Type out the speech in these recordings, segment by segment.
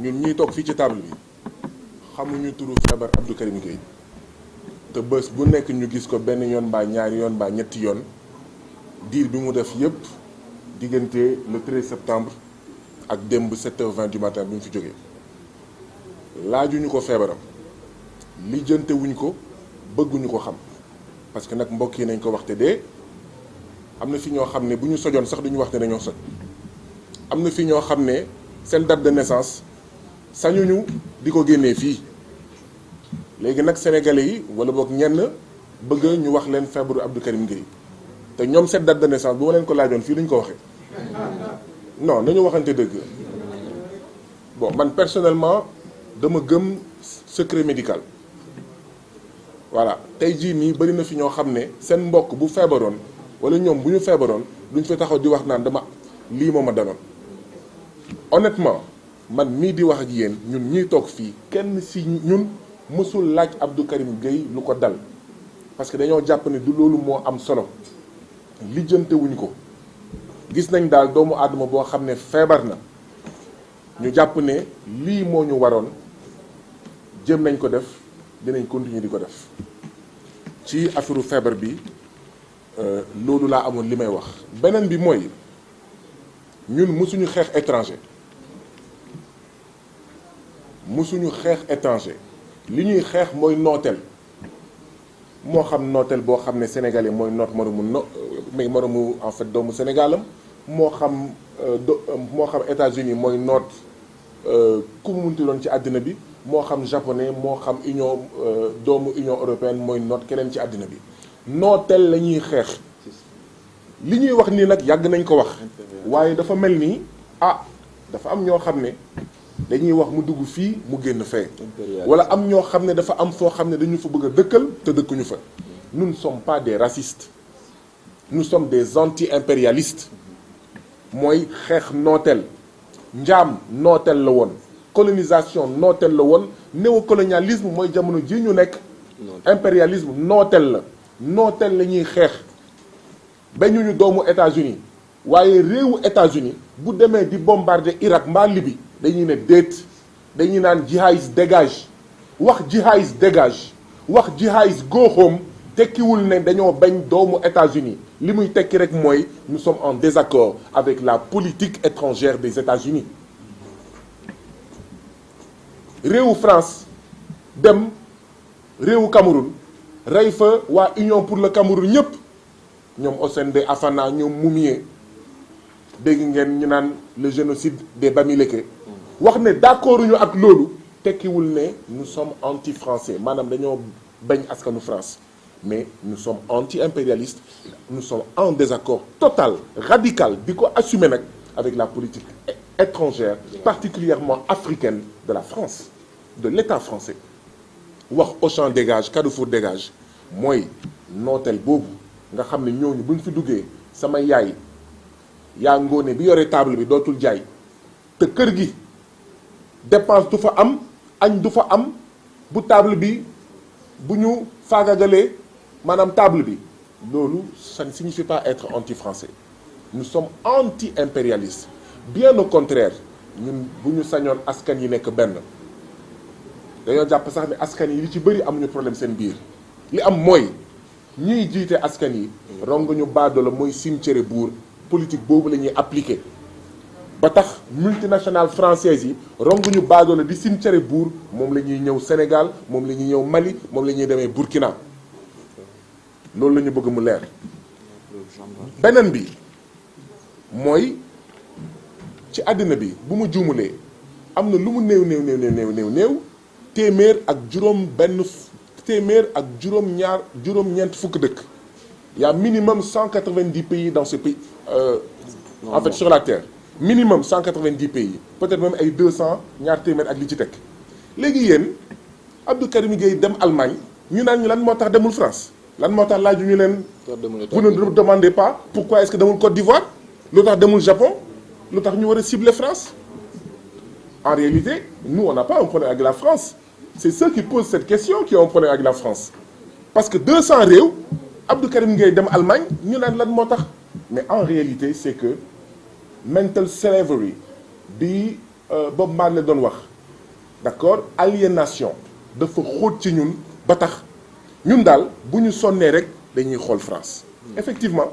ñun ñuy toog fii ci table bi xamuñu turu feebar Abdou Karim Gueye te bés bu nekk ñu gis ko benn yoon mbaa ñaari yoon mbaa ñetti yoon diir bi mu def yépp diggante le 13 septembre ak démb 7h20 du matin bi mu fi jógee laajuñu ko feebaram lijjante wuñ ko bëgguñu ko xam parce que nag mbokk yi nañ ko waxte dee am na fi ñoo xam ne bu ñu sojoon sax duñu wax ne dañoo soj am na fi ñoo xam ne seen date de naissance sañuñu di ko génnee fii léegi nag sénégalais yi wala boog ñenn bëgg ñu wax leen feebaru Abdou Karim Gueye te ñoom seen date de naissance bu ma leen ko laajoon fii duñ ko waxee non nañu waxante dëgg bon man personnellement dama gëm secret médical voilà tey jii nii bëri na fi ñoo xam ne seen mbokk bu feebaroon wala ñoom bu ñu feebaroon duñ fi taxaw di wax naan dama lii moo ma daloon honnêtement man mii di wax ak yéen ñun ñiy toog fii kenn si ñun mësul laaj Abdou Karim Gueye lu ko dal parce que dañoo jàpp ne du loolu moo am solo lijjante wuñ ko gis nañ daal doomu aadama boo xam ne feebar na ñu jàpp ne lii moo ñu waroon jëm nañ ko def dinañ continuer di ko def ci affaire feebar bi loolu laa amoon li may wax. beneen bi mooy ñun mësuñu xeex étranger mësuñu xeex étranger li ñuy xeex mooy nooteel moo xam nooteel boo xam ne sénégalais mooy noot moromu en fait doomu sénégalam moo xam États-Unis mooy noot ku mu munti doon ci àddina bi moo xam japonais moo xam doomu Union européenne mooy noot keneen ci àddina bi nooteel la ñuy xeex li ñuy wax nii nag yàgg nañ ko wax waaye dafa mel ni dafa am ñoo xam ne dañuy wax mu dugg fii mu génn fee wala am ñoo xam ne dafa am foo xam ne dañu fa bëgg a dëkkal te dëkkuñu fa. Nous ne sommes pas des racistes nous sommes des anti-impérialistes mooy xeex nooteel njaam nooteel la woon colonisation nooteel la woon néocolonialisme mooy jamono ji ñu nekk impérialisme nooteel la nooteel la ñuy xeex bañuñu doomu États-Unis waaye réewu États-Unis bu demee di bombarder Irak mbaa Libye dañuy ne déet dañuy naan jihadis dégage wax jihadis dégage wax jihadis go home tekkiwul ne dañoo bañ doomu États-Unis li muy tekki rek mooy nous sommes en désaccord avec la politique étrangère des États-Unis réewu France dem réewu Cameroun rey fa waa Union pour le Cameroun ñëpp ñoom Hissène Habré ñoom Moumié dégg ngeen ñu naan le génocide des Bamileke wax ne d'accord ñu ak loolu tekkiwul ne nous sommes anti-français maanaam dañoo bañ askanu France mais nous sommes anti-impérialistes nous sommes en désaccord total radical di ko assumer nag avec la politique étrangère particulièrement africaine de la France de l'État français wax Auchan dégage Carrefour dégage mooy nooteel boobu nga xam ne ñooñu buñ fi duggee sama yaay yaa ngoone bi yore table bi dootul jaay te kër gi dépense du fa am añ du fa am bu table bi bu ñu faagagalee maanaam table bi loolu ça ne signifie pas être anti-français nous sommes anti-impérialistes bien au contraire ñun bu ñu sañoon askan yi nekk benn dañoo jàpp sax ne askan yi li ci bëri amuñu problème seen biir li am mooy ñiy jiite askan yi rong ñu baadoola mooy cimetière buur politique boobu la ñuy appliquer ba tax multinationale française yi rong ñu baadoola di cimetière buur moom la ñuy ñëw Sénégal moom la ñuy ñëw Mali moom la ñuy demee Burkina loolu la ñu bëgg mu leer. beneen bi mooy ci àddina bi bu mu juumulee am na lu mu néew téeméer ak juróom-ñeent fukk dëkk y a minimum 190 pays dans ce pays en fait sur la terre minimum 190 pays peut-être même ay 200 ñaar téeméer ak li ci teg léegi yéen Abdou Karim Gueye dem Allemagne ñu naan ñu lan moo tax demul France lan moo tax laaju ñu leen vous ne demandez pas pourquoi est-ce que demul Côte d'Ivoire lu tax demul Japon lu tax ñu war a cibler France en réalité nous on n'a pas un problème avec la France c'est ceux qui posent cette question qui ont un problème avec la France parce que 200 réew Abdou Karim Gueye dem Allemagne ñu naan lan moo tax mais en réalité c'est que mental slavery bi Bob Marley doon wax d'accord aliénation dafa xóot ci ñun ba tax ñun daal bu ñu sonnee rek dañuy xool France effectivement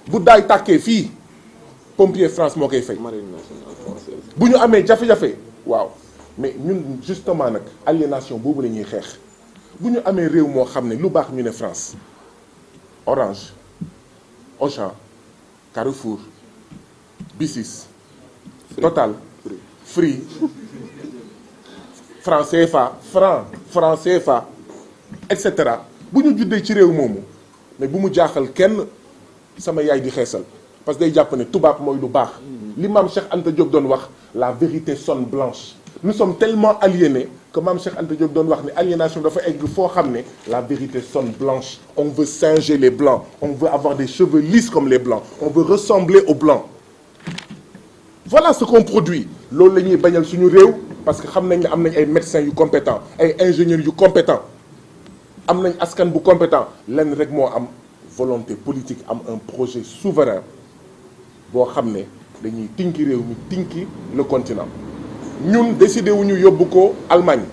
bu daay tàkkee fii pompier France moo koy fay bu ñu amee jafe-jafe waaw mais ñun justement nag aliénation boobu la ñuy xeex bu ñu amee réew moo xam ne lu baax ñu ne France Orange Auchan Carrefour Bicis Total Free franc CFA et cetera bu ñu juddee ci réew moomu mais bu mu jaaxal kenn sama yaay di xeesal parce que day jàpp ne tubaab mooy lu baax li maam Cheikh Anta Diop doon wax la vérité sonne blanche nous sommes tellement aliénés que maam Cheikh Anta Diop doon wax ne aliénation dafa egg foo xam ne la vérité sonne blanche on veut singer les blancs on veut avoir des cheveux lisses comme les blancs on veut ressembler aux blancs voilà ce qu'on produit loolu la ñuy bañal suñu réew parce que xam nañ ne am nañ ay médecins yu compétents ay ingénieurs yu compétents am nañ askan bu compétent lenn rek moo am volonté politique am un projet souverain boo xam ne dañuy tinki réew mi tinki le continent ñun décidé wuñu yóbbu ko Allemagne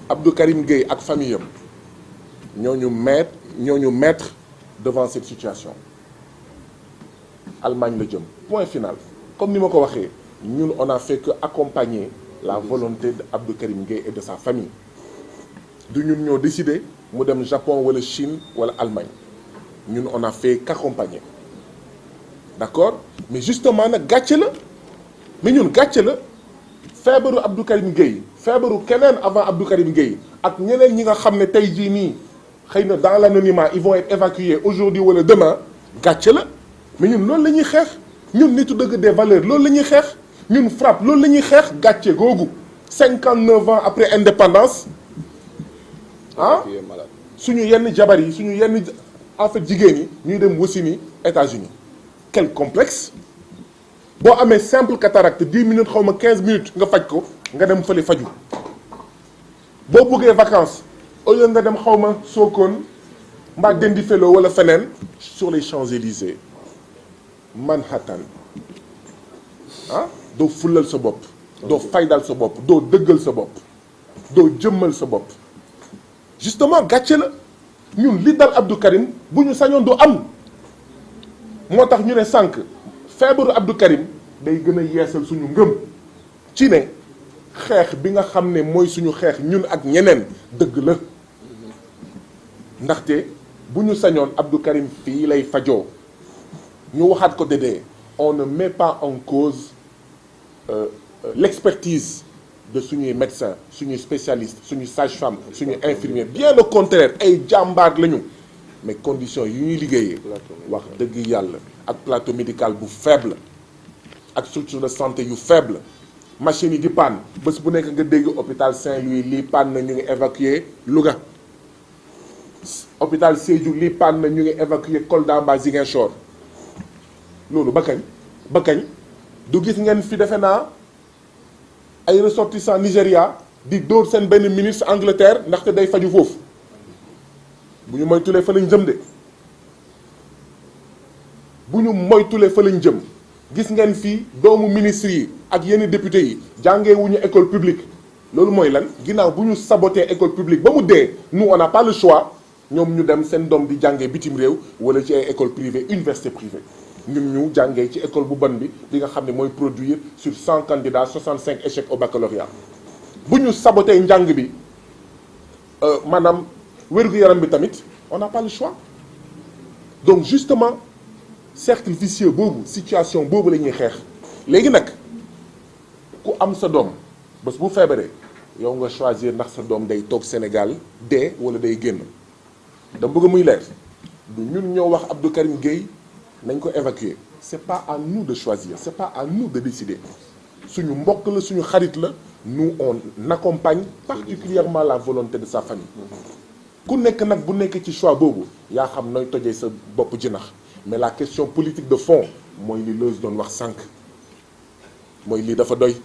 Abdou Karim Gueye ak famille am ñoo ñu mettre devant cette situation Allemagne la jëm point final comme ni ma ko waxee ñun on a fait que accompagner la volonté de Abdou Karim Gueye et de sa famille du ñun ñoo décidé mu dem Japon wala Chine wala Allemagne ñun on a fait qu'accompagner d'accord mais justement nag gàcce la mais ñun gàcce la feebaru Abdou Karim Gueye feebaru keneen avant Abdou Karim Gueye ak ñeneen ñi nga xam ne tey jii nii xëy na dans l'anonymat ils vont être évacués aujourd'hui wala demain gàcce la mais ñun loolu la ñuy xeex ñun nitu dëgg des valeurs loolu la ñuy xeex ñun FRAPP loolu la ñuy xeex gàcce googu 59 ans après indépendance ah suñu yenn jabar yi suñu yenn en fait jigéen yi ñuy dem wasini États-Unis quel complexe boo amee simple cataracte 10 minutes xaw ma 15 minutes nga faj ko nga dem fële faju boo bëggee vacances au lieu nga dem xaw ma Sokone mbaa Dendi Felo wala feneen sur les Champs-Élysées Manhattan ah doo fulal sa bopp doo faydal sa bopp doo dëggal sa bopp doo jëmmal sa bopp justement gàcce la ñun li dal Abdou Karim bu ñu sañoon du am moo tax ñu ne sànq feebaru Abdou Karim day gën a yeesal suñu ngëm ci ne xeex bi nga xam ne mooy suñu xeex ñun ak ñeneen dëgg la ndaxte bu ñu sañoon Abdou Karim fii lay fajoo ñu waxaat ko dédee on ne met pas en cause l'expertise de suñuy médecins suñuy spécialistes suñuy sage-femme suñuy infirmier bien le contraire ay jàmbaar lañu mais conditions yu ñuy liggéeyee wax dëgg yàlla ak plateau médical bu faible ak structure de santé yu faible machine yi di panne bés bu nekk nga dégg hôpital Saint-Louis lii panne na ñu ngi évacuer Louga hôpital Sédhiou lii panne na ñu ngi évacuer Kolda mbaa Ziguinchor loolu ba kañ du gis ngeen fi defe naa ay ressortissants Nigéria di dóor seen benn ministre Angleterre ndaxte day faju foofu bu ñu moytulee fa lañ jëm de bu ñu moytulee fa lañ jëm gis ngeen fii doomu ministre yi ak yenn député yi jàngee wuñu école publique loolu mooy lan ginnaaw bu ñu saboté école publique ba mu dee nous on n'a pas le choix ñoom ñu dem seen doom di jàngee bitim réew wala ci ay école privée université privée ñun ñu jàngee ci école bu bon bi nga xam ne mooy produire sur 100 candidats 65 échecs au baccalauréat bu ñu saboté njàng bi maanaam wér-gu-yaram bi tamit on n'a pas le choix donc justement cercle vicieux boobu situation boobu la ñuy xeex léegi nag ku am sa doom bés bu feebaree yow nga choisir ndax sa doom day toog Sénégal dee wala day génn da bëgg muy leer du ñun ñoo wax Abdou Karim Gueye nañ ko évacuer c'est pas à nous de choisir c'est pas à nous de décider suñu mbokk la suñu xarit la nous on accompagne particulièrement la volonté de sa famille ku nekk nag bu nekk ci choix boobu yaa xam nooy tojee sa bopp jinax mais la question politique de fond mooy li Leuz doon wax sànq mooy lii dafa doy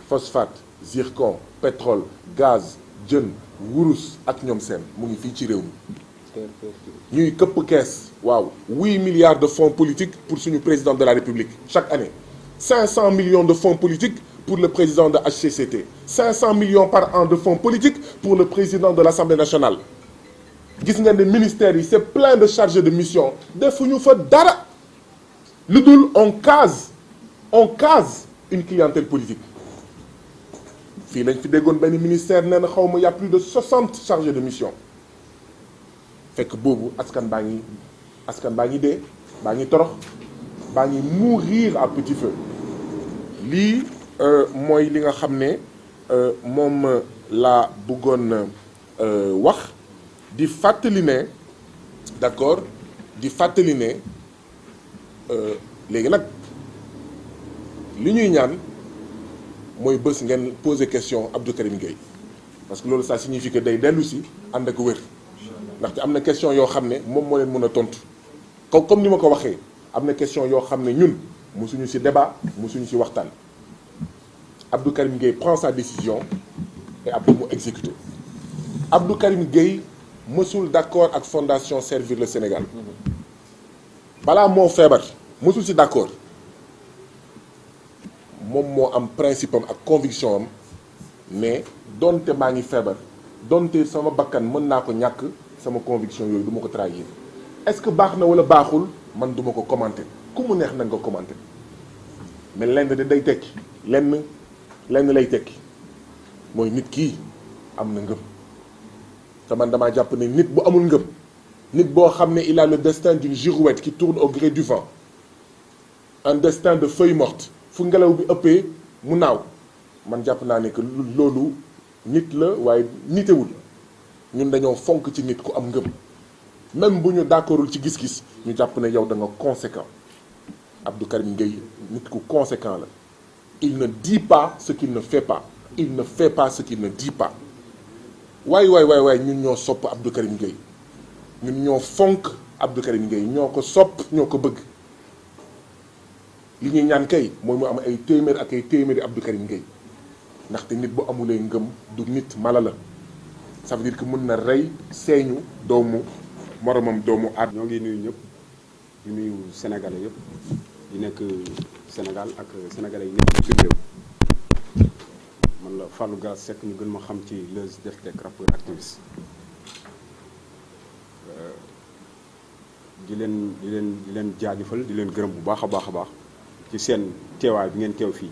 phosphate zircon pétrole gaz jën wurus ak ñoom seen mu ngi fii ci réew mi ñuy këpp kees waaw 8 milliards de fonds politiques pour suñu président de la République chaque année 500 millions de fonds politiques pour le président de HCCT, 500 millions par an de fonds politiques pour le président de l'Assemblée nationale. Gis ngeen ne ministère yi c'est plein de chargés de mission defuñu fa dara lu dul on case une clientèle politique. fii lañ fi déggoon benn ministère nee na xaw ma y a plus de 60 chargés de mission fekk boobu askan baa ngi dee baa ngi torox baa ngi mourir à petit feu. lii mooy li nga xam ne moom laa bëggoon wax di fàttali ne d'accord di fàttali ne léegi nag li ñuy ñaan mooy bés ngeen poser question Abdou Karim Gueye parce que loolu ça signifie que day dellu si ànd ak wér ndaxte am na question yoo xam ne moom moo leen mën a tontu comme ni ma ko waxee am na question yoo xam ne ñun musuñu ci débat musuñu ci waxtaan Abdou Karim Gueye prend sa décision et après mu exécuter. Abdou Karim Gueye mësul d'accord ak fondation Servir le Sénégal balaa moo feebar mësul ci d'accord moom moo am principe am ak conviction am mais donte maa ngi feebar donte sama bakkan mën naa ko ñàkk sama conviction yooyu du ma ko trahir. Est-ce que baax na wala baaxul man duma ko commenter ku mu neex na nga ko commenter mais lenn de day tekki lenn lay tekki mooy nit kii am na ngëm te man damaa jàpp ne nit bu amul ngëm nit boo xam ne il a le destin d'une girouette qui tourne au gré du vent un destin de feuille morte fu ngelaw bi ëppee mu naaw man jàpp naa ne que loolu nit la waaye nitewul ñun dañoo fonk ci nit ku am ngëm même bu ñu d'accordul ci gis-gis ñu jàpp ne yow da nga conséquent Abdou Karim Gueye nit ku conséquent la il ne dit pas ce qu'il ne fait pas il ne fait pas ce qu'il ne dit pas waay ñun ñoo sopp Abdou Karim Gueye ñun ñoo fonk Abdou Karim Gueye ñoo ko sopp ñoo ko bëgg li ñuy ñaan kay mooy mu am ay téeméer ak ay téeméeri Abdou Karim Gueye ndaxte nit bu amulee ngëm du nit mala la ça veut dire que mën na rey seeñu doomu moromam doomu aat. ñoo ngi nuyu ñëpp di nuyu sénégalais yëpp di nekk Sénégal ak sénégalais yi nekk ci réew man la Fallou Gaz Seck ñu gën ma xam ci Leuz Def Tek rappeur activiste di leen jaajëfal di leen gërëm bu baax a baax ci seen teewaay bi ngeen teew fii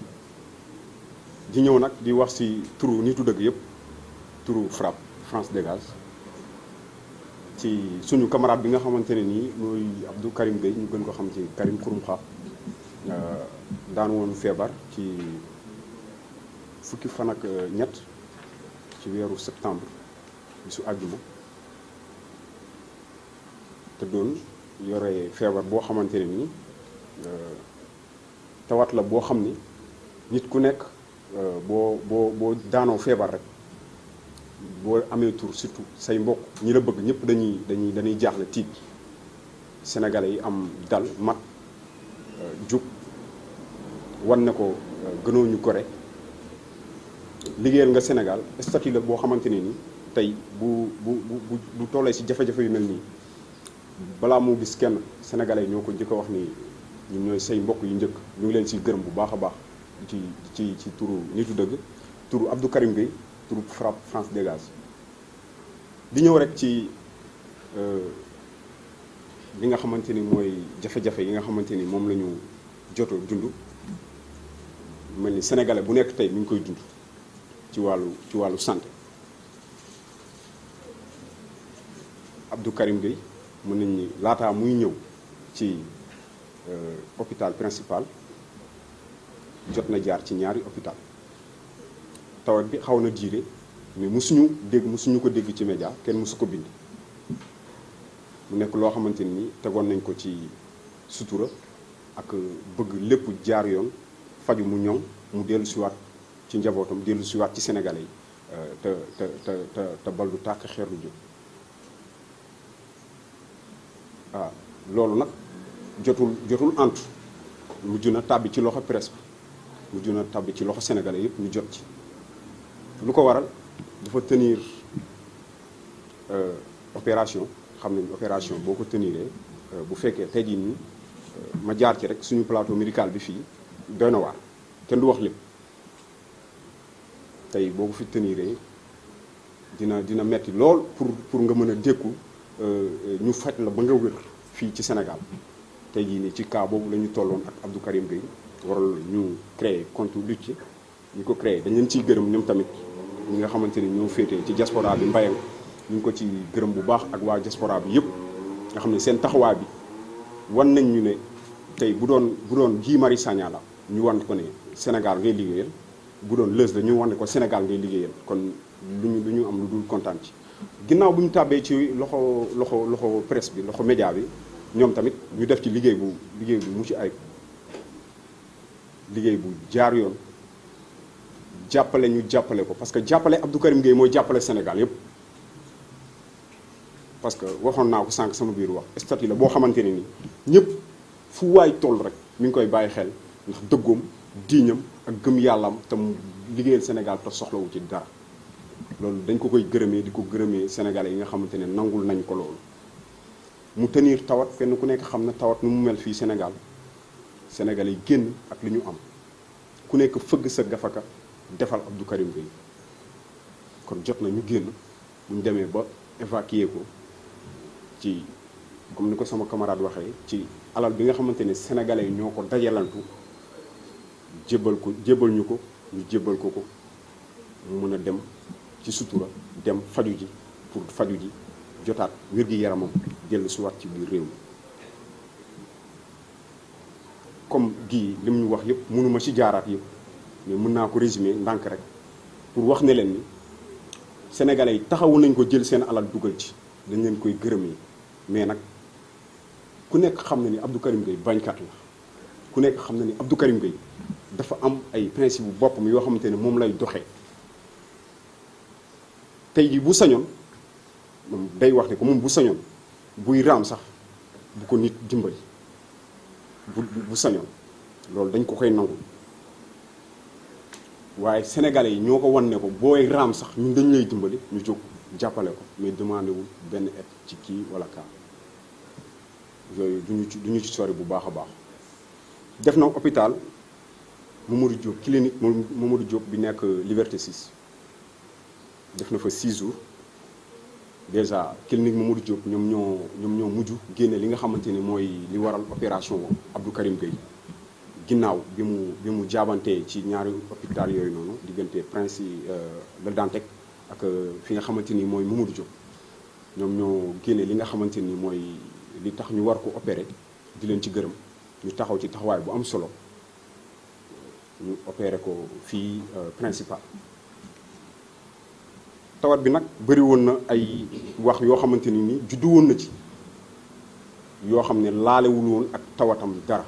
di ñëw nag di wax ci turu nitu dëgg yëpp turu FRAPP France Dégage ci suñu camarade bi nga xamante ne nii mooy Abdou Karim Gueye ñu gën ko xam ci Karim Xurum Xax daan woon feebar ci fukki fan ak ñett ci weeru septembre bisu àjjuma te doon yore feebar boo xamante ne nii tawat la boo xam ni nit ku nekk boo daanoo feebar rek boo amee tur surtout say mbokk ñi la bëgg ñëpp dañuy jaaxle tiit sénégalais yi am dal mat jub wan ne ko gënoo ñu gore liggéeyal nga Sénégal statut la boo xamante ne ni tey bu tollee ci jafe-jafe yu mel nii balaa moo gis kenn sénégalais ñoo ko njëkk a wax ni ñun ñooy say mbokk yu njëkk ñu ngi leen ci gërëm bu baax a baax ci turu nitu dëgg turu Abdou Karim Gueye turu FRAPP France Dégage di ñëw rek ci li nga xamante ni mooy jafe-jafe yi nga xamante ni moom la ñu joto dund mel ni sénégalais bu nekk tey mi ngi koy dund ci wàllu santé Abdou Karim Gueye mën nañ ni laataa muy ñëw ci hôpital principal jot na jaar ci ñaari hôpital tawat bi xaw na diire mais musuñu ko dégg ci média kenn musu ko bind mu nekk loo xamante ni tegoon nañ ko ci sutura ak bëgg lépp jaar yoon faju mu ñoŋ mu dellu siwaat ci njabootam dellu siwaat ci sénégalais yi te bal du tàkk xeer lu jóg waaw loolu nag jotul antu mujj na tàbbi ci loxo presse bi mujj na tàbbi ci loxo sénégalais yëpp ñu jot ci lu ko waral dafa tenir opération xam nañ opération boo ko teniree bu fekkee tey jii nii ma jaar ci rek suñu plateau médical bi fii doy na waar kenn du wax lépp tey boo ko fi teniree dina metti lool pour nga mën a dékku ñu faj la ba nga wér fii ci Sénégal tey jii nii ci cas boobu la ñu tolloon ak Abdou Karim Gueye waral ñu créer compte Lutte ñu ko créer dañ leen ciy gërëm ñoom tamit ñi nga xamante ni ñoo féetee ci diaspora bi mbayam ñu ngi ko ci gërëm bu baax ak waa diaspora bi yëpp nga xam ne seen taxawaay bi wan nañ ñu ne tey bu doon Guy Marius Sagna la ñu wan ko ne Sénégal ngay liggéeyal bu doon Leuz la ñu wan ko Sénégal ngay liggéeyal kon lu ñu am lu dul kontaan ci ginnaaw bu ñu tàbbee ci loxo presse bi loxo média bi ñoom tamit ñu def ci liggéey bu mucc ayib liggéey bu jaar yoon jàppale ñu jàppale ko parce que jàppale Abdou Karim Gueye mooy jàppale Sénégal yépp parce que waxoon naa ko sànq sama biir wax statut la boo xamante ne ni ñëpp fu waay toll rek mi ngi koy bàyyi xel ndax dëggoom diiñam ak gëm yàllaam te mu liggéeyal Sénégal te soxlawu ci dara loolu dañ ko koy gërëmee di ko gërëmee Sénégalais yi nga xamante ne nangul nañ ko loolu mu tenir tawat kenn ku nekk xam na tawat nu mu mel fii Sénégal Sénégalais yi génn ak li ñu am ku nekk fëgg sa gafaka defal Abdou Karim Gueye kon jot na ñu génn bu ñu demee ba évacuer ko ci comme ni ko sama camarade waxee ci alal bi nga xamante ne sénégalais yi ñoo ko dajalantu jébbal ñu ko ñu jébbal ko mu mën a dem ci sutura dem faju ji pour faju ji jotaat wér-gi-yaramam dellu si waat ci biir réew mi comme gii li mu ñu wax yëpp mënuma ci jaaraat yëpp mais mën naa ko résumer ndànk rek pour wax ne leen ni sénégalais yi taxawu nañ ko jël seen alal dugal ci dañ leen koy gërëmee mais nag ku nekk xam na ni Abdou Karim Gueye bañkat la ku nekk xam na ni Abdou Karim Gueye dafa am ay principe bu boppam yoo xamante ne moom lay doxee tey jii bu sañoon moom day wax ne ko moom bu sañoon buy raam sax bu ko nit dimbali bu sañoon loolu dañ ko koy nangu waaye sénégalais yi ñoo ko wan ne ko booy raam sax ñun dañ lay dimbali ñu jóg jàppale ko mais demandé wul benn aide ci kii wala kaa yooyu duñu ci sori bu baax a baax def na hôpital Mamadou Diop clinique Mamadou Diop bi nekk Liberté 6 def na fa 6 jours déjà clinique Mamadou Diop ñoom ñoo mujj génne li nga xamante ne mooy li waral opération Abdou Karim Gueye ginnaaw bi mu jaabantee ci ñaari hôpital yooyu noonu diggante Prince Le Dantec ak fi nga xamante ni mooy Mamadou Diop ñoom ñoo génne li nga xamante ni mooy li tax ñu war ko opérer di leen ci gërëm ñu taxaw ci taxawaay bu am solo ñu opérer ko fii principal tawat bi nag bëri woon na ay wax yoo xamante ni juddu woon na ci yoo xam ne laalewul woon ak tawatam dara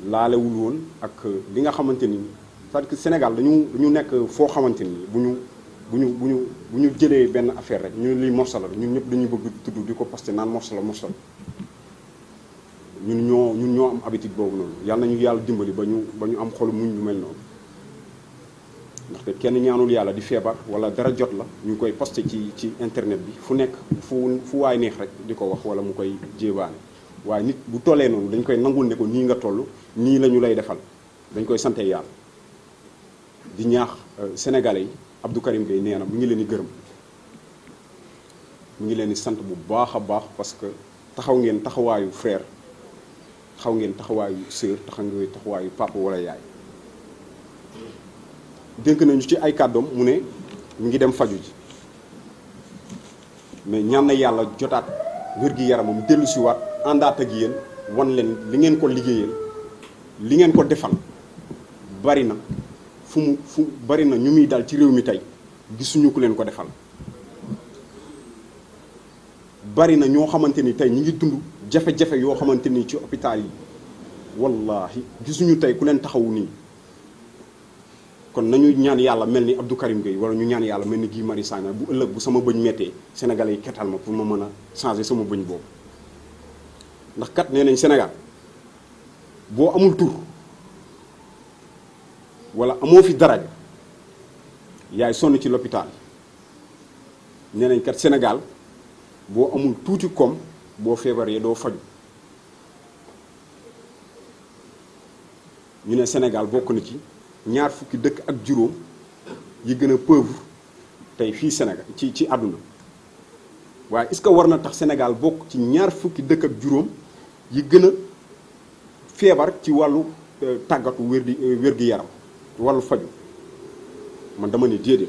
laalewul woon ak li nga xamante ni c'est-à-dire que Sénégal dañu nekk foo xamante ni bu ñu jëlee benn affaire rek ñu li morsa la ñun ñëpp dañuy bëgg tudd di ko posté naan morsa la ñun ñoo am habitude boobu noonu yàlla nañu yàlla dimbali ba ñu am xolu muñ lu mel noonu ndaxte kenn ñaanul yàlla di feebar wala dara jot la ñu koy posté ci internet bi fu nekk fu waay neex rek di ko wax wala mu koy jéebaane waaye nit bu tollee noonu dañ koy nangul ne ko nii nga toll nii la ñu lay defal dañ koy sante yàlla di ñaax sénégalais yi Abdou Karim Gueye nee na mu ngi leen di gërëm mu ngi leen di sant bu baax a baax parce que taxaw ngeen taxawaayu frère taxaw ngeen taxawaayu sœur taxaw ngeen taxawaayu papa wala yaay dénk nañu ci ay kàddoom mu ne mu ngi dem faju ji mais ñaan na yàlla jotaat wér-gi-yaramam dellu si waat àndaat ak yéen wan leen li ngeen ko liggéeyal li ngeen ko defal bari na fu bari na ñu muy dal ci réew mi tey gisuñu ku leen ko defal bari na ñoo xamante ni tey ñi ngi dund jafe-jafe yoo xamante ni ci hôpital yi wallahi gisuñu tey ku leen taxawu nii kon nañu ñaan yàlla mel ni Abdou Karim Gueye wala ñu ñaan yàlla mel ni Guy Marius Sagna bu ëllëg bu sama bëñ mettee sénégalais yi ketal ma pour ma mën a changer sama bëñ boobu ndax kat nee nañ Sénégal boo amul tur wala amoo fi daraja yaay sonn ci l'hôpital nee nañ kat Sénégal boo amul tuuti koom boo feebaree doo faju ñu ne Sénégal bokk na ci ñaar fukki dëkk ak juróom yi gën a pauvre tey fii Sénégal ci àdduna waaye est-ce que war na tax Sénégal bokk ci ñaar fukki dëkk ak juróom yi gën a feebar ci wàllu tàggatu wér-gi yaram wàllu faju man dama ne déedéet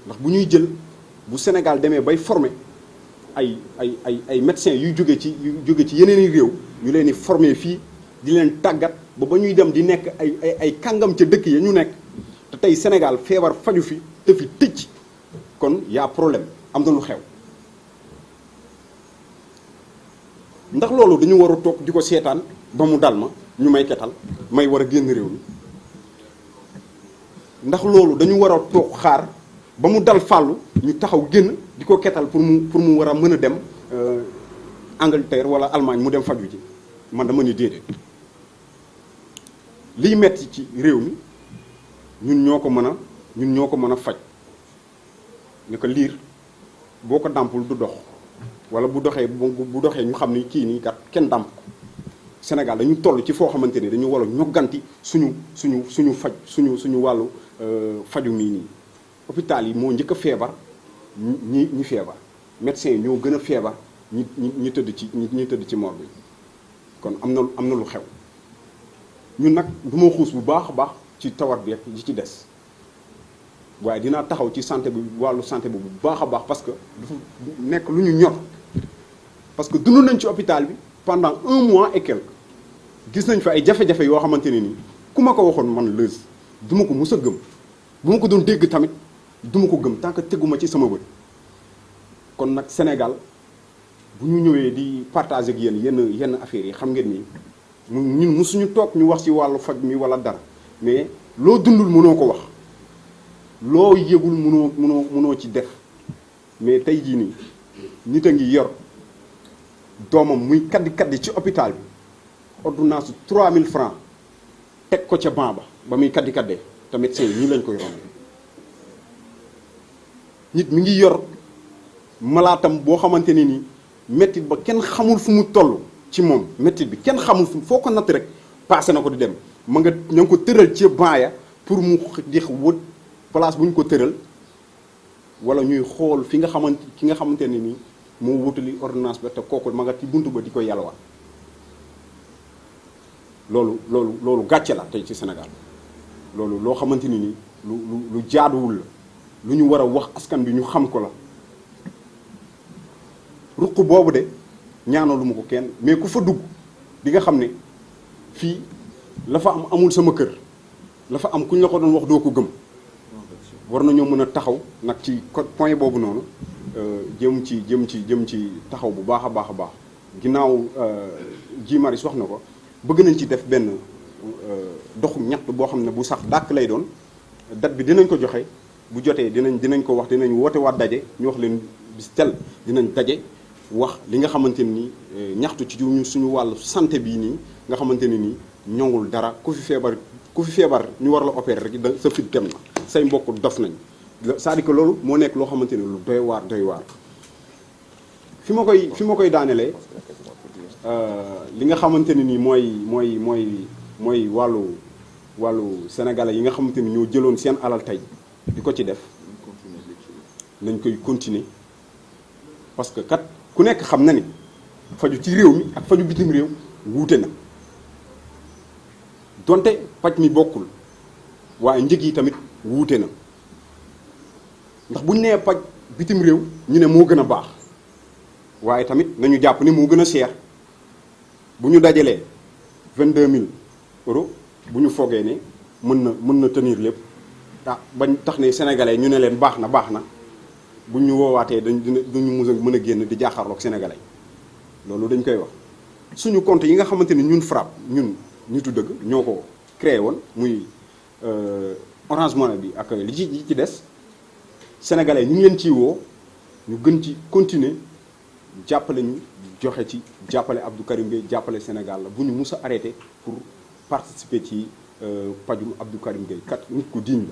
ndax bu ñuy jël bu Sénégal demee bay former ay médecins yuy jóge ci yeneen i réew ñu leen di former fii di leen tàggat ba ñuy dem di nekk ay kàngam ca dëkk ya ñu nekk te tey Sénégal feebar faju fi te fi tëj kon y a problème am na lu xew ndax loolu dañu war a toog di ko seetaan ba mu dal ma ñu may ketal may war a génn réew mi ndax loolu dañu war a toog xaar ba mu dal fàllu ñu taxaw génn di ko ketal pour mu war a mën a dem Angleterre wala Allemagne mu dem faju ji man dama ni déedéet liy metti ci réew mi ñun ñoo ko mën a faj ne ko liir boo ko dàmpul du dox wala bu doxee ñu xam ni kii nii kat kenn dàmp ko Sénégal dañu toll ci foo xamante ni dañu war a ñogganti suñu faj suñu wàllu faju mii nii hôpital yi moo njëkk a feebar ñi feebar médecins yi ñoo gën a feebar ñi tëdd ci morgue bi kon am na lu xew ñun nag du ma xuus bu baax a baax ci tawat bi yi ci des waaye dinaa taxaw ci santé bi wàllu santé bi bu baax a baax parce que dafa nekk lu ñu ñor parce que dund nañ ci hôpital bi pendant 1 mois et quelque gis nañ fa ay jafe-jafe yoo xamante ne nii ku ma ko waxoon man Leuz du ma ko mus a gëm bu ma ko doon dégg tamit du ma ko gëm tant que teguma ci sama bët kon nag Sénégal bu ñu ñëwee di partager ak yenn affaires yi xam ngeen ni ñun musuñu toog ñu wax ci wàllu faj mi wala dara mais loo dundul mënoo ko wax loo yëgul mënoo ci def mais tey jii nii nit a ngi yor doomam muy kaddi ci hôpital bi ordonnance 3000 francs teg ko ca banc ba muy kaddee te médecin yi ñii lañ koy romb nit mi ngi yor malaatam boo xamante ne ni mettit ba kenn xamul fu mu toll ci moom mettit bi kenn xamul foo ko natt rek passé na ko di dem ma nga ña ngi ko tëral ci baaya pour mu di wët place bu ñu ko tëral wala ñuy xool ki nga xamante ne ni moo wutali ordonnance ba te kooku ma nga ci buntu ba di ko yalwaan loolu gàcce la tey ci Sénégal loolu loo xamante ni ni lu jaaduwul la lu ñu war a wax askan bi ñu xam ko la ruq boobu de ñaanalu ma ko kenn mais ku fa dugg di nga xam ne fii la fa am amul sama kër la fa am kuñ la ko doon wax doo ko gëm war nañoo mën a taxaw nag ci point boobu noonu jëm ci taxaw bu baax a baax ginnaaw Guy Marius wax na ko bëgg nañ ci def benn doxu ñaxtu boo xam ne bu sax dàkk lay doon date bi dinañ ko joxe bu jotee dinañ ko wax dinañ woote waat daje ñu wax leen bis tel dinañ daje wax li nga xamante ni ñaxtu ci suñu wàllu santé bii nii nga xamante ne nii ñongul dara ku fi feebar ñu war la opérer rek sa fit dem na say mbokk dof nañ c'est-à-dire que loolu moo nekk loo xamante ne lu doy waar fi ma koy daanelee li nga xamante ne nii mooy wàllu sénégalais yi nga xamante ni ñoo jëloon seen alal tey di ko ci def nañ koy continuer parce que kat ku nekk xam na ni faju ci réew mi ak faju bitim réew wuute na donte paj mi bokkul waaye njëg yi tamit wuute na ndax bu ñu nee paj bitim réew ñu ne moo gën a baax waaye tamit nañu jàpp ni moo gën a cher bu ñu dajalee 22000 euros bu ñu foogee ne mën na tenir lépp bañ tax ne sénégalais ñu ne leen baax na bu ñu woowaatee duñu mën a génn di jaaxaarloog sénégalais loolu dañ koy wax suñu compte yi nga xamante ni ñun FRAPP ñun nitu dëgg ñoo ko créé woon muy Orange Money bi ak li ci des sénégalais ñu ngi leen ciy woo ñu gën ci continuer jàppale ñu joxe ci jàppale Abdou Karim Gueye jàppale Sénégal la bu ñu mus a arrêté pour participer ci pajum Abdou Karim Gueye kat nit ku digne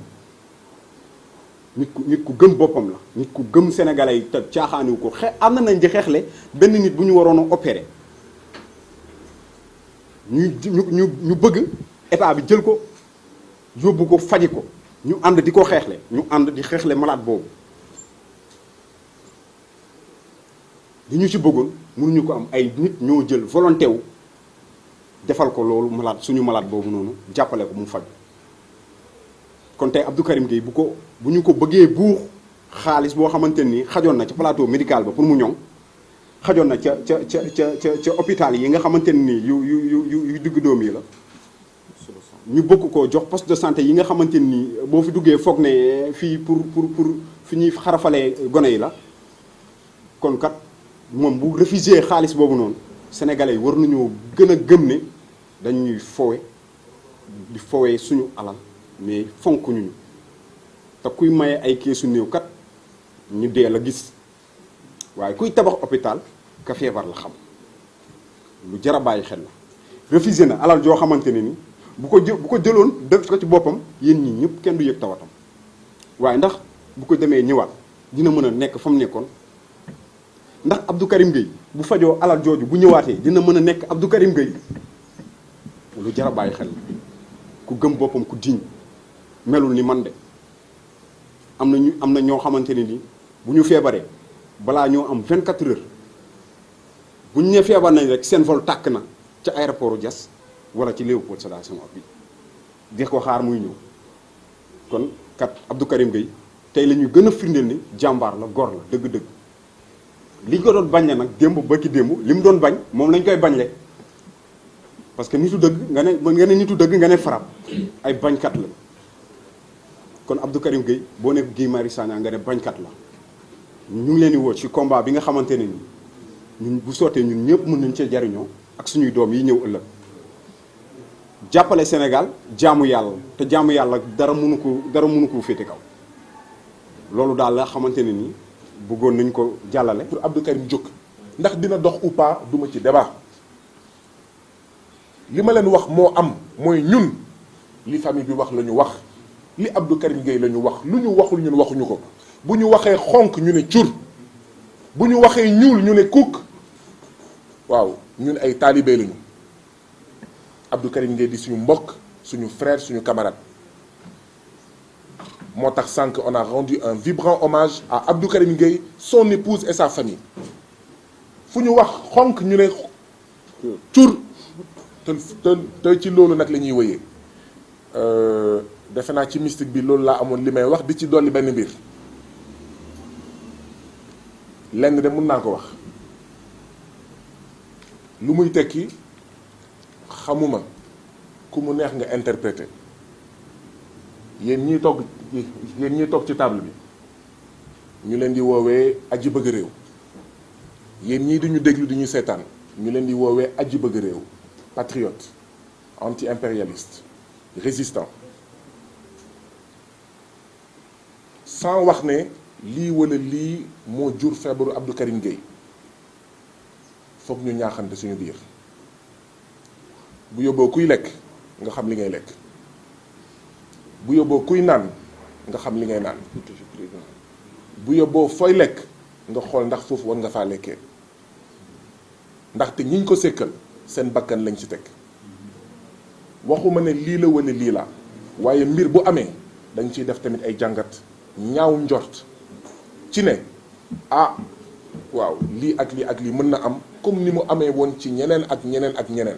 la nit ku gëm boppam la nit ku gëm sénégalais yi te caaxaaniwu ko am na nañ di xeexle benn nit bu ñu waroon a opéré ñu bëgg état bi jël ko yóbbu ko faji ko ñu ànd di ko xeexle ñu ànd di xeexle malade boobu li ñu ci bëggoon mënuñu ko am ay nit ñoo jël volonté wu defal ko loolu malade suñu malade boobu noonu jàppale ko mu faj kon tey Abdou Karim Gueye bu ñu ko bëggee buux xaalis boo xamante ni xajoon na ca plateau médical ba pour mu ñoŋ xajoon na ca hôpital yi nga xamante ni yu diggu doom yi la ñu bëgg koo jox poste de santé yi nga xamante ni boo fi duggee foog ne fii pour fi ñuy xarafalee gone yi la kon kat moom bu refusé xaalis boobu noonu sénégalais yi war nañoo gën a gëm ne dañuy di fowe suñu alal mais fonk ñu te kuy maye ay keesu néew kat ñu dee la gis waaye kuy tabax hôpital ka feebar la xam lu jar a bàyyi xel la refusé na alal joo xamante ne ni bu ko jëloon def ko ci boppam yéen ñi ñëpp kenn du yëg tawatam waaye ndax bu ko demee ñëwaat dina mën a nekk fa mu nekkoon ndax Abdou Karim Gueye bu fajoo alal jooju bu ñëwaatee dina mën a nekk Abdou Karim Gueye lu jar a bàyyi xel ku gëm boppam ku diñ melul ni man de am na ñoo xamante ne ni bu ñu feebaree balaa ñoo am 24 heures bu ñu nee feebar nañ rek seen vol tàkk na ca aéroport Diass wala ci Léopold Sédar Senghor bi di ko xaar muy ñëw kon kat Abdou Karim Gueye tey la ñu gën a firndeel ni jàmbaar la góor la dëgg-dëgg li ñu ko doon bañ le nag démb bëkki démb li mu doon bañ moom lañ koy bañle parce que nitu dëgg nga ne nitu dëgg nga ne farab ay bañkat la kon Abdou Karim Gueye boo nekk Guy Marius Sagna nga ne bañkat la ñu ngi leen di woo ci combat bi nga xamante ne ni ñun bu sottee ñun ñëpp mën nañ cee jariñoo ak suñuy doom yi ñëw ëllëg jàppale Sénégal jaamu yàlla te jaamu yàlla dara mënu ko féete kaw loolu daal la xamante ne ni bëggoon nañ ko jàllale. pour Abdou Karim jóg ndax dina dox ou pas duma ci débat li ma leen wax moo am mooy ñun li famille bi wax la ñu wax li Abdou Karim Gueye la ñu wax lu ñu waxul ñun waxuñu ko bu ñu waxee xonk ñu ne cur bu ñu waxee ñuul ñu ne kukk waaw ñun ay taalibe lañu Abdou Karim Gueye di suñu mbokk suñu frère suñu camarade moo tax sànq on a rendu un vibrant hommage à Abdou Karim Gueye son épouse et sa famille fu ñu wax xonk ñu ne cur te ci loolu nag la ñuy wëyee defe naa ci mystique bi loolu laa amoon li may wax di ci dolli benn mbir lenn de mun naa ko wax lu muy tekki xamuma ku mu neex nga interpréter yéen ñii toog ci table bi ñu leen di woowee aji bëgg réew yéen ñii di ñu déglu di ñu seetaan ñu leen di woowee aji bëgg réew patriote anti-impérialiste résistant sans wax ne lii wala lii moo jur feebaru Abdou Karim Gueye foog ñu ñaaxante suñu biir bu yóbboo kuy lekk nga xam li ngay lekk bu yóbboo kuy naan nga xam li ngay naan bu yóbboo fooy lekk nga xool ndax foofu war nga faa lekkee ndaxte ñiñ ko sékkal seen bakkan lañ ci teg waxuma ne lii la wala lii la waaye mbir bu amee dañ ciy def tamit ay jàngat ñaaw njort ci ne waaw lii ak lii mën na am comme ni mu amee woon ci ñeneen ak ñeneen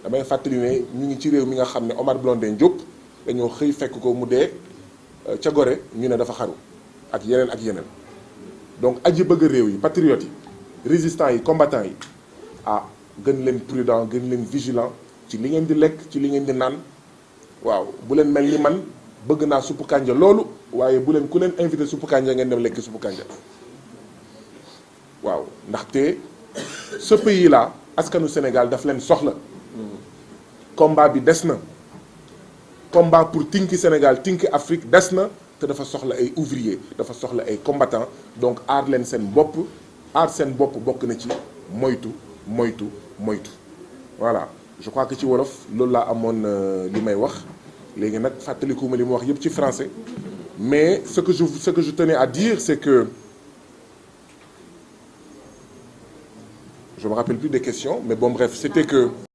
damay fàttali ne ñu ngi ci réew mi nga xam ne Omar Blondin Diop dañoo xëy fekk ko mu dee ca Gorée ñu ne dafa xaru ak yeneen donc aji bëgg réew yi patriotes yi résistants yi combattants yi gën leen prudent gën leen vigilant ci li ngeen di lekk ci li ngeen di naan waaw bu leen mel ni man bëgg naa suppu kànja loolu waaye bu leen ku leen invité suppu kànja ngeen dem lekk suppu kànja waaw ndaxte ce pays là askanu Sénégal daf leen soxla combat bi des na combat pour tinki Sénégal tinki Afrique des na te dafa soxla ay ouvriers dafa soxla ay combattants donc aar leen seen bopp bokk na ci moytu voilà je crois que ci wolof loolu laa amoon li may wax léegi nag fàttalikuma li mu wax yëpp ci français mais ce que je tenais à dire c'est que je me rappelle plus des questions mais bon bref c'était que